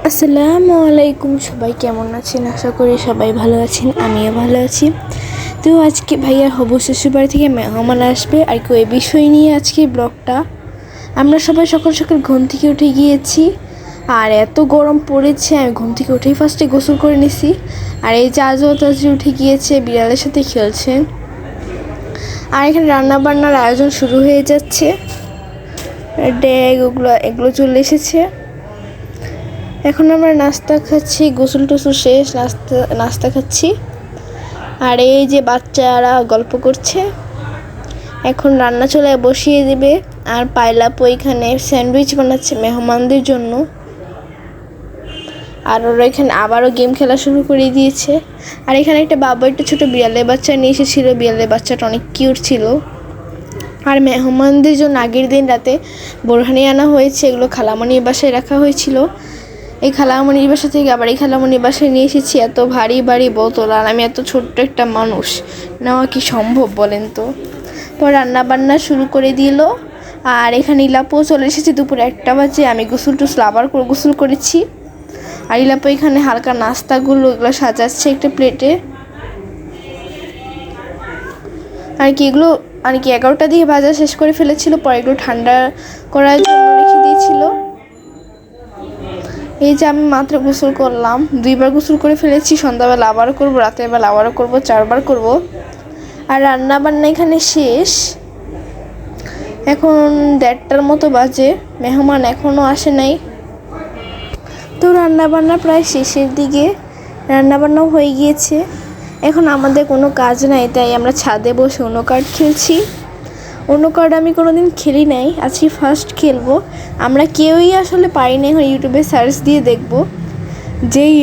আসসালামু আলাইকুম, সবাই কেমন আছেন? আশা করি সবাই ভালো আছেন, আমিও ভালো আছি। তো আজকে ভাইয়ার হবু শ্বশুরবাড়ি থেকে মেহমান আসবে আর কি, ওই বিষয় নিয়ে আজকে ব্লগটা। আমরা সবাই সকাল সকাল ঘুম থেকে উঠে গিয়েছি, আর এত গরম পড়েছে, আমি ঘুম থেকে উঠেই ফার্স্টে গোসল করে নিছি। আর এই যে আজও তাজি উঠে গিয়েছে, বিড়ালের সাথে খেলছে। আর এখানে রান্নাবান্নার আয়োজন শুরু হয়ে যাচ্ছে, ড্যাগ এগুলো চলে এসেছে। এখন আমরা নাস্তা খাচ্ছি, গোসল টোসল শেষ, নাস্তা খাচ্ছি। আর এই যে বাচ্চারা গল্প করছে। এখন রান্না চুলায় বসিয়ে দিবে। আর পাইলাপু এখানে স্যান্ডউইচ বানাচ্ছে মেহমানদের জন্য। আর ওরা এখানে আবারও গেম খেলা শুরু করে দিয়েছে। আর এখানে একটা ছোট বিড়ালের বাচ্চা নিয়ে এসেছিল, বিড়ালের বাচ্চাটা অনেক কিউট ছিল। আর মেহমানদের জন্য আগের দিন রাতে বোরহানি আনা হয়েছে, এগুলো খালামণির বাসায় রাখা হয়েছিল। এই খালামণির বাসা থেকে আবার এই খালামণির বাসায় নিয়ে এসেছি এত ভারী ভারী বোতল, আর আমি এত ছোট্ট একটা মানুষ, নেওয়া কি সম্ভব বলেন তো? পর রান্নাবান্না শুরু করে দিল। আর এখানে ইলাপও চলে এসেছে, দুপুরে 1টা বাজে। আমি আবার গোসল করেছি। আর ইলাপো এখানে হালকা নাস্তাগুলো এগুলো সাজাচ্ছে একটা প্লেটে। আর কি এগুলো 11টা দিয়ে ভাজা শেষ করে ফেলেছিল, পরে এগুলো ঠান্ডা করার জন্য রেখে দিয়েছিল। এই যে আমি মাত্র গোসল করলাম, 2বার গোসল করে ফেলেছি। সন্ধ্যাবেলা আবারও করবো, রাতের বেলা আবারও করবো, 4বার করব। আর রান্না বান্না এখানে শেষ। এখন 1:30টার মতো বাজে, মেহমান এখনও আসে নাই। তো রান্নাবান্না প্রায় শেষের দিকে, রান্নাবান্নাও হয়ে গিয়েছে। এখন আমাদের কোনো কাজ নাই, তাই আমরা ছাদে বসে অন্য কার্ড খেলছি। অন্য কার্ড আমি কোনোদিন খেলি নাই, আজকে ফার্স্ট খেলবো। আমরা কেউই আসলে পারি না, এখন ইউটিউবে সার্চ দিয়ে দেখব। এই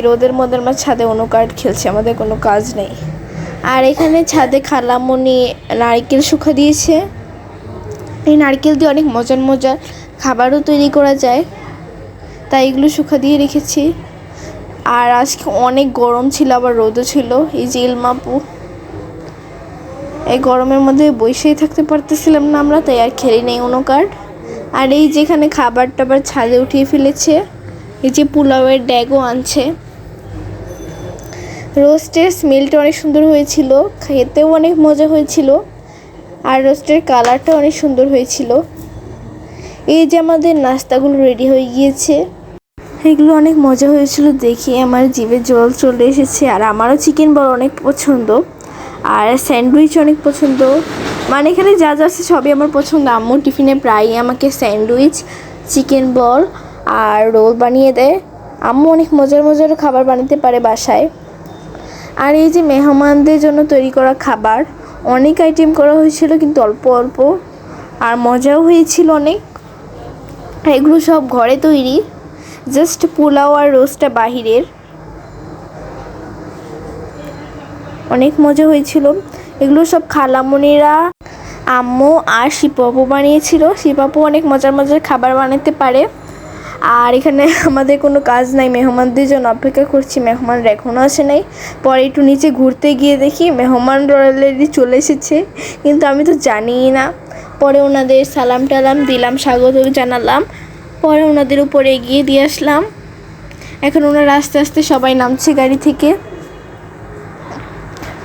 রোদের মধ্যে আমরা ছাদে অন্য কার্ড খেলছি, আমাদের কোনো কাজ নেই। আর এখানে ছাদে খালামণি নারকেল শুকা দিয়েছে। এই নারকেল দিয়ে অনেক মজার খাবারও তৈরি করা যায়, তাই এগুলো শুকা দিয়ে রেখেছি। আর আজকে অনেক গরম ছিল, আবার রোদও ছিল। এই যে ইলমাপু, এই গরমের মধ্যে বসেই থাকতে পারতেছিলাম না আমরা, তাই আর খেলি নেই অন্য কার্ড। আর এই যেখানে খাবার টাবার ছাদে উঠিয়ে ফেলেছে। এই যে পোলাওয়ের ড্যাগও আনছে। রোস্টের স্মেলটা অনেক সুন্দর হয়েছিল, খেতেও অনেক মজা হয়েছিল। আর রোস্টের কালারটা অনেক সুন্দর হয়েছিল। এই যে আমাদের নাস্তাগুলো রেডি হয়ে গিয়েছে, এগুলো অনেক মজা হয়েছিল, দেখে আমার জিভে জল চলে এসেছে। আর আমারও চিকেন বল অনেক পছন্দ, আর স্যান্ডউইচ অনেক পছন্দ। মানে এখানে যা আছে সবই আমার পছন্দ। আম্মু টিফিনে প্রায়ই আমাকে স্যান্ডউইচ, চিকেন বল আর রোল বানিয়ে দেয়। আম্মু অনেক মজার খাবার বানাতে পারে বাসায়। আর এই যে মেহমানদের জন্য তৈরি করা খাবার, অনেক আইটেম করা হয়েছিল, কিন্তু অল্প অল্প, আর মজাও হয়েছিল অনেক। এগুলো সব ঘরে তৈরি, জাস্ট পোলাও আর রোস্টটা বাহিরের। অনেক মজা হয়েছিল। এগুলো সব খালামণিরা, আম্মু আর শিপাপু বানিয়েছিল। শিপাপু অনেক মজার খাবার বানাতে পারে। আর এখানে আমাদের কোনো কাজ নাই, মেহমানদের জন্য অপেক্ষা করছি। মেহমানরা এখনও আসে নাই। পরে একটু নিচে ঘুরতে গিয়ে দেখি মেহমানরা অলরেডি চলে এসেছে, কিন্তু আমি তো জানিই না। পরে ওনাদের সালাম টালাম দিলাম, স্বাগত জানালাম। পরে ওনাদের উপরে এগিয়ে দিয়ে আসলাম। এখন ওনারা আস্তে আস্তে সবাই নামছে গাড়ি থেকে।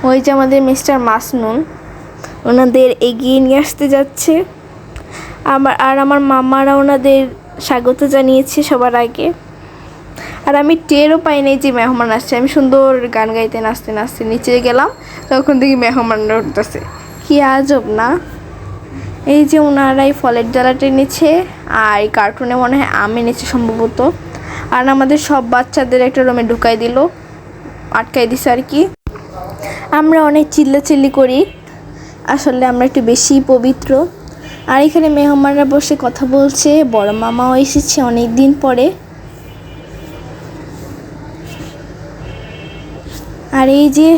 ওই যে আমাদের মিস্টার মাসনুন ওনাদের এগিয়ে নিয়ে আসতে যাচ্ছে। আমার মামারা ওনাদের স্বাগত জানিয়েছে সবার আগে। আর আমি টেরও পাই নাই যে মেহমান আসছে। আমি সুন্দর গান গাইতে নাচতে নিচে গেলাম, তখন দেখি মেহমানরা উঠতেছে। কি আজব না? এই যে ওনারাই ফলের ডালাটা এনেছে, আর এই কার্টুনে মনে হয় আম এনেছে সম্ভবত। আর আমাদের সব বাচ্চাদের একটা রুমে ঢুকাই দিল, আটকাই দিছে আর কি। আমরা অনেক চিল্লাচিল্লি করি, আসলে আমরা একটু বেশি পবিত্র। আর এখানে মেহমানরা বসে কথা বলছে, বড় মামাও এসেছে অনেক দিন পরে। আর এই যে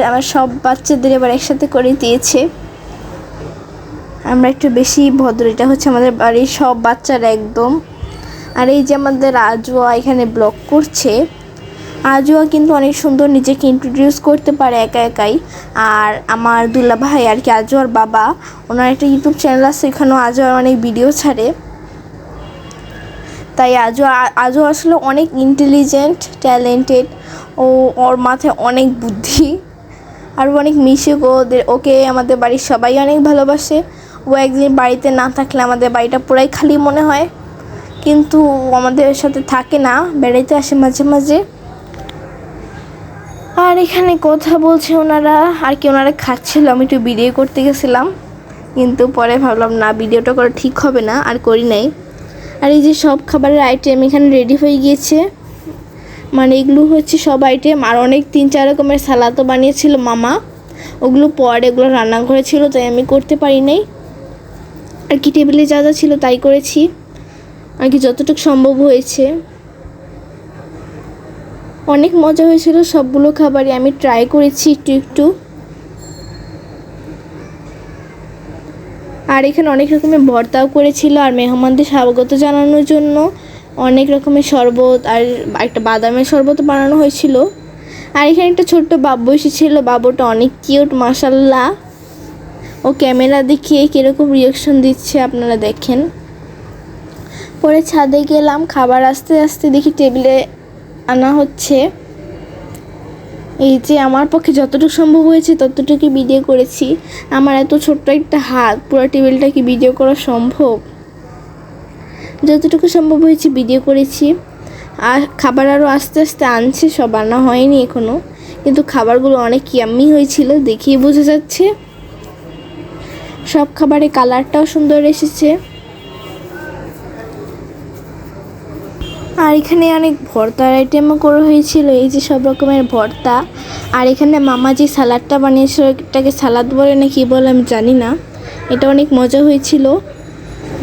আমার সব বাচ্চাদের এবার একসাথে করে দিয়েছে। আমরা একটু বেশি ভদ্র, এটা হচ্ছে আমাদের বাড়ির সব বাচ্চারা একদম। আর এই যে আমাদের আজুয়া এখানে ব্লগ করছে। আজুয়া কিন্তু অনেক সুন্দর নিজেকে ইন্ট্রোডিউস করতে পারে একাই। আর আমার দুলা ভাই আর কি, আজুয়ার বাবা, ওনার একটা ইউটিউব চ্যানেল আছে, এখানেও আজুয়ার অনেক ভিডিও ছাড়ে। তাই আজও আসলে অনেক ইন্টেলিজেন্ট, ট্যালেন্টেড, ওর মাথায় অনেক বুদ্ধি, আর অনেক মিশুক। ওকে আমাদের বাড়ির সবাই অনেক ভালোবাসে। ও একদিন বাড়িতে না থাকলে আমাদের বাড়িটা পুরাই খালি মনে হয়, কিন্তু আমাদের সাথে থাকে না, বেড়াইতে আসে মাঝে মাঝে। আর এখানে কথা বলছে ওনারা, আর কি ওনারা খাচ্ছিল, আমি একটু ভিডিও করতে গেছিলাম, কিন্তু পরে ভাবলাম না, ভিডিওটা করা ঠিক হবে না, আর করি নাই। আর এই যে সব খাবারের আইটেম এখানে রেডি হয়ে গিয়েছে, মানে এগুলো হচ্ছে সব আইটেম। আর অনেক 3-4 রকমের সালাদও বানিয়েছিল মামা, ওগুলো পরে এগুলো রান্না করেছিল, তাই আমি করতে পারি নাই। আর কি টেবিলে যা যা ছিল তাই করেছি, আর কি যতটুকু সম্ভব হয়েছে। অনেক মজা হয়েছিল, সবগুলো খাবারই আমি ট্রাই করেছি একটু একটু। আর এখানে অনেক রকমের ভর্তাও করেছিল, আর মেহমানদের স্বাগত জানানোর জন্য অনেক রকমের শরবত আর একটা বাদামের শরবত বানানো হয়েছিল। আর এখানে একটা ছোট্ট বাবু এসেছিল, বাবুটা অনেক কিউট মাশাল্লাহ। ও ক্যামেরা দেখিয়ে কীরকম রিয়াকশন দিচ্ছে আপনারা দেখেন। পরে ছাদে গেলাম, খাবার আস্তে আস্তে দেখি টেবিলে আনা হচ্ছে। এই যে আমার পক্ষে যতটুকু সম্ভব হয়েছে ততটুকু ভিডিও করেছি। আমার এত ছোট্ট একটা হাত, পুরো টেবিলটা কি ভিডিও করা সম্ভব? যতটুকু সম্ভব হয়েছে ভিডিও করেছি। আর খাবার আরও আস্তে আস্তে আনছে, সব আনা হয়নি এখনও, কিন্তু খাবারগুলো অনেক ইয়াম্মি হয়েছিল, দেখেই বোঝা যাচ্ছে। সব খাবারের কালারটাও সুন্দর এসেছে। আর এখানে অনেক ভর্তার আইটেমও করা হয়েছিল, এই যে সব রকমের ভর্তা। আর এখানে মামা যে সালাডটা বানিয়েছিল, এটাকে সালাদ বলে না কি বলে আমি জানি না, এটা অনেক মজা হয়েছিল।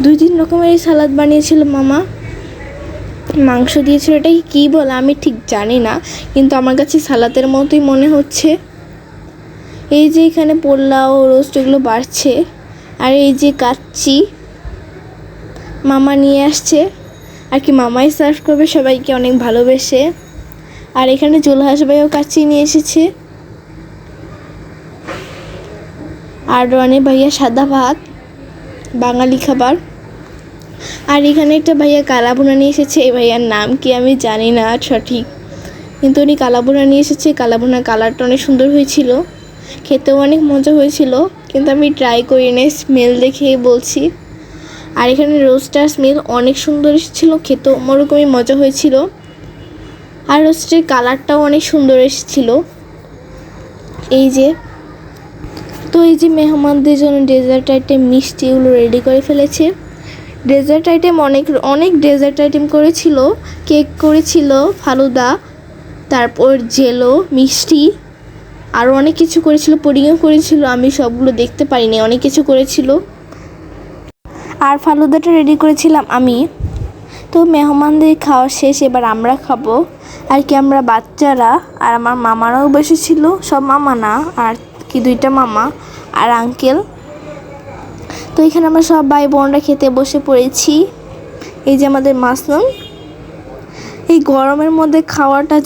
2-3 রকমের সালাদ বানিয়েছিল মামা, মাংস দিয়েছিল, এটাকে কী বলে আমি ঠিক জানি না, কিন্তু আমার কাছে সালাদের মতোই মনে হচ্ছে। এই যে এখানে পোলাও রোস্ট এগুলো বাড়ছে। আর এই যে কাচ্চি মামা নিয়ে আসছে, আর কি মামাই সার্ভ করবে সবাইকে অনেক ভালোবেসে। আর এখানে জুলহাস ভাইও কাচ্চি নিয়ে এসেছে, আর রনি ভাইয়া সাদা ভাত, বাঙালি খাবার। আর এখানে একটা ভাইয়া কালাভুনা নিয়ে এসেছে, এই ভাইয়ার নাম কি আমি জানি না সঠিক, কিন্তু উনি কালাভুনা নিয়ে এসেছে। কালাভুনার কালারটা অনেক সুন্দর হয়েছিল, খেতেও অনেক মজা হয়েছিল, কিন্তু আমি ট্রাই করি নাই, স্মেল দেখে বলছি। আর এখানে রোস্টার স্মেল অনেক সুন্দর এসেছিল, খেতেও ওরকমই মজা হয়েছিল। আর রোস্টের কালারটাও অনেক সুন্দর এসেছিল। এই যে তো এই যে মেহমানদের জন্য ডেজার্ট আইটেম মিষ্টি এগুলো রেডি করে ফেলেছে। ডেজার্ট আইটেম অনেক ডেজার্ট আইটেম করেছিল, কেক করেছিল, ফালুদা, তারপর জেলো, মিষ্টি, আরও অনেক কিছু করেছিল, পুডিংও করেছিল, আমি সবগুলো দেখতে পারিনি, অনেক কিছু করেছিল। আর ফালুদাটা রেডি করেছিলাম আমি। তো মেহমানদের খাওয়া শেষ, এবার আমরা খাবো, আর কি আমরা বাচ্চারা আর আমার মামারাও বসেছিল, সব মামা না আর কি 2টা মামা আর আঙ্কেল। তো এখানে আমরা সব ভাই বোনরা খেতে বসে পড়েছি। এই যে আমাদের মাসুম, এই গরমের মধ্যে খাওয়াটা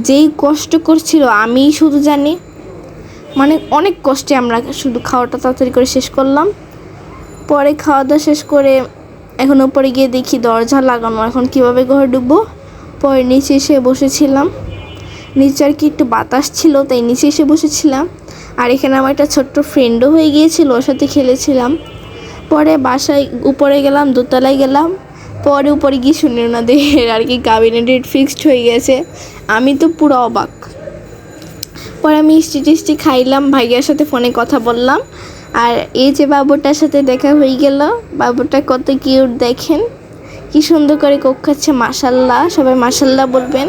যেই কষ্ট করছিল আমি শুধু জানি, মানে অনেক কষ্টে আমরা শুধু খাওয়াটা তাড়াতাড়ি করে শেষ করলাম। পরে খাওয়া দাওয়া শেষ করে এখন উপরে গিয়ে দেখি দরজা লাগানো, এখন কিভাবে ঘরে ঢুকবো। পরে নিচে এসে বসেছিলাম, নিচে আর কি একটু বাতাস ছিল তাই নিচে এসে বসেছিলাম। আর এখানে আমার একটা ছোট্ট ফ্রেন্ডও হয়ে গিয়েছিল, ওর সাথে খেলেছিলাম। পরে বাসায় উপরে গেলাম, দোতলায় গেলাম, পরে উপরে গিয়ে শুনি ওনাদের আর কি কাবিনে ডেট ফিক্সড হয়ে গেছে। আমি তো পুরো অবাক। পরে আমি মিষ্টি টিষ্টি খাইলাম, ভাইয়ার সাথে ফোনে কথা বললাম। আর এই যে বাবুটার সাথে দেখা হয়ে গেল, বাবুটা কত কিউট দেখেন, কি সুন্দর করে কোক খাচ্ছে, মাশাল্লাহ, সবাই মাশাল্লাহ বলবেন।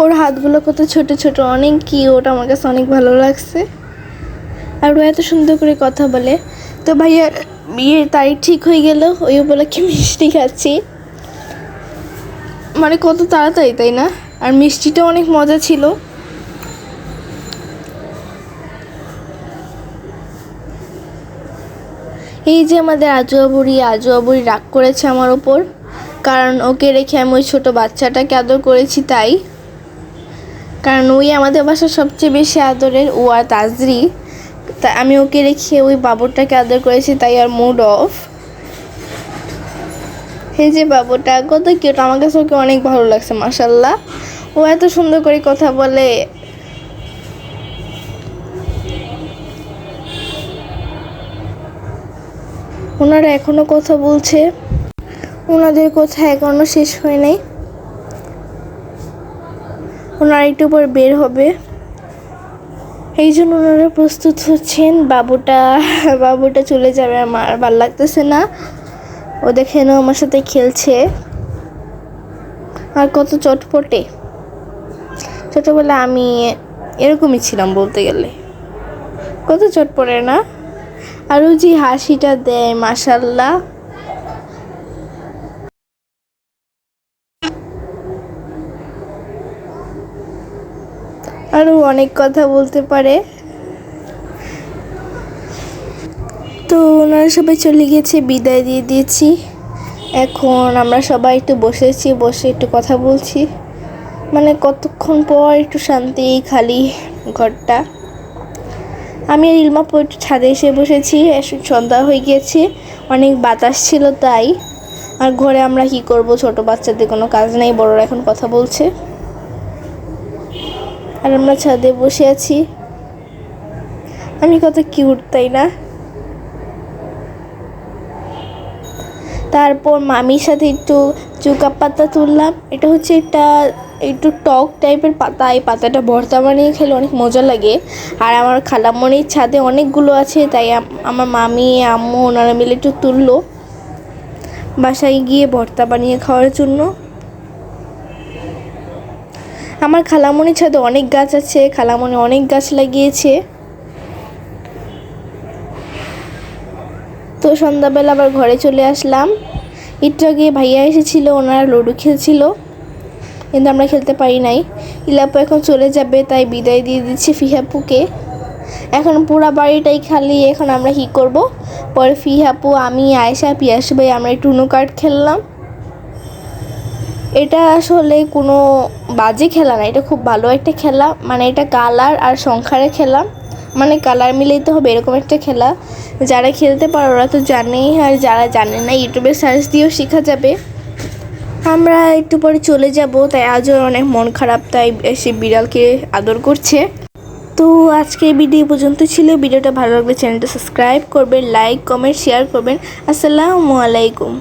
ওর হাতগুলো কত ছোট ছোট, অনেক কিউট, আমার কাছে অনেক ভালো লাগছে। আর ও এত সুন্দর করে কথা বলে। তো ভাইয়ার বিয়ের তারিখ ঠিক হয়ে গেল, ওই উপলক্ষে মিষ্টি খাচ্ছি, মানে কত তাড়াতাড়ি তাই না? আর মিষ্টিটা অনেক মজা ছিল। এই যে আমাদের আজুয়া বুড়ি রাগ করেছে আমার ওপর, কারণ ওকে রেখে আমি ওই ছোটো বাচ্চাটাকে আদর করেছি তাই। কারণ ওই আমাদের বাসার সবচেয়ে বেশি আদরের, ও আর তাজরি, তাই আমি ওকে রেখে ওই বাবুরটাকে আদর করেছি, তাই আর মুড অফ। এই যে বাবুটা কত কিউট, আমার কাছে ওকে অনেক ভালো লাগছে মাশাআল্লাহ। ও এত সুন্দর করে কথা বলে। ওনারা এখনো কথা বলছে, ওনাদের কথা এখনো শেষ হয় নাই। ওনারা একটু পর বের হবে, এই জন্য ওনারা প্রস্তুত হচ্ছেন। বাবুটা চলে যাবে, আমার ভাল লাগতেছে না। ও দেখেন আমার সাথে খেলছে আর কত চটপটে। ছোটবেলা আমি এরকমই ছিলাম বলতে গেলে, কত চটপটে না। আর ও যে হাসিটা দেয় মাশাআল্লাহ। আরও অনেক কথা বলতে পারে। তো ওনারা সবাই চলে গেছে, বিদায় দিয়ে দিয়েছি। এখন আমরা সবাই একটু বসে একটু কথা বলছি, মানে কতক্ষণ পর একটু শান্তি খালি ঘরটা। আমি আর ইলমা একটু ছাদে এসে বসেছি, সন্ধ্যা হয়ে গিয়েছে, অনেক বাতাস ছিল তাই। আর ঘরে আমরা কি করব, ছোট বাচ্চাদের কোনো কাজ নেই, বড়রা এখন কথা বলছে আর আমরা ছাদে বসে আছি। আমি কত কিউট তাই না। তারপর মামির সাথে একটু চুকা পাতা তুললাম। এটা হচ্ছে একটু টক টাইপের পাতা, এই পাতাটা ভর্তা বানিয়ে খেলে অনেক মজা লাগে। আর আমার খালামণির ছাদে অনেকগুলো আছে, তাই আমার মামি আম্মু ওনারা মিলে একটু তুললো বাসায় গিয়ে ভর্তা বানিয়ে খাওয়ার জন্য। আমার খালামণির ছাদে অনেক গাছ আছে, খালামণি অনেক গাছ লাগিয়েছে। তো সন্ধ্যাবেলা আবার ঘরে চলে আসলাম। একটু আগে ভাইয়া এসেছিলো, ওনারা লুডো খেলছিল, কিন্তু আমরা খেলতে পারি নাই। ইলাপু এখন চলে যাবে, তাই বিদায় দিয়ে দিচ্ছি ফিহাপুকে। এখন পুরা বাড়িটাই খালি। এখন আমরা কি করব, পরে ফিহাপু, আমি, আয়েশা, পিয়াস ভাই আমরা একটু উনো কার্ড খেললাম। এটা আসলে কোনো বাজে খেলা না, এটা খুব ভালো একটা খেলা। মানে এটা কালার আর সংখ্যারে খেলা, মানে কালার মিলাইতে হবে এরকম একটা খেলা। যারা খেলতে পারে ওরা তো জানেই, আর যারা জানে না ইউটিউবে সার্চ দিয়েও শেখা যাবে। আমরা একটু পরে চলে যাব, তাই আজও অনেক মন খারাপ, তাই এসে বিড়ালকে আদর করছে। তো আজকে ভিডিও পর্যন্ত ছিল। ভিডিওটা ভালো লাগলে চ্যানেলটা সাবস্ক্রাইব করবেন, লাইক কমেন্ট শেয়ার করবেন। আসসালামু আলাইকুম।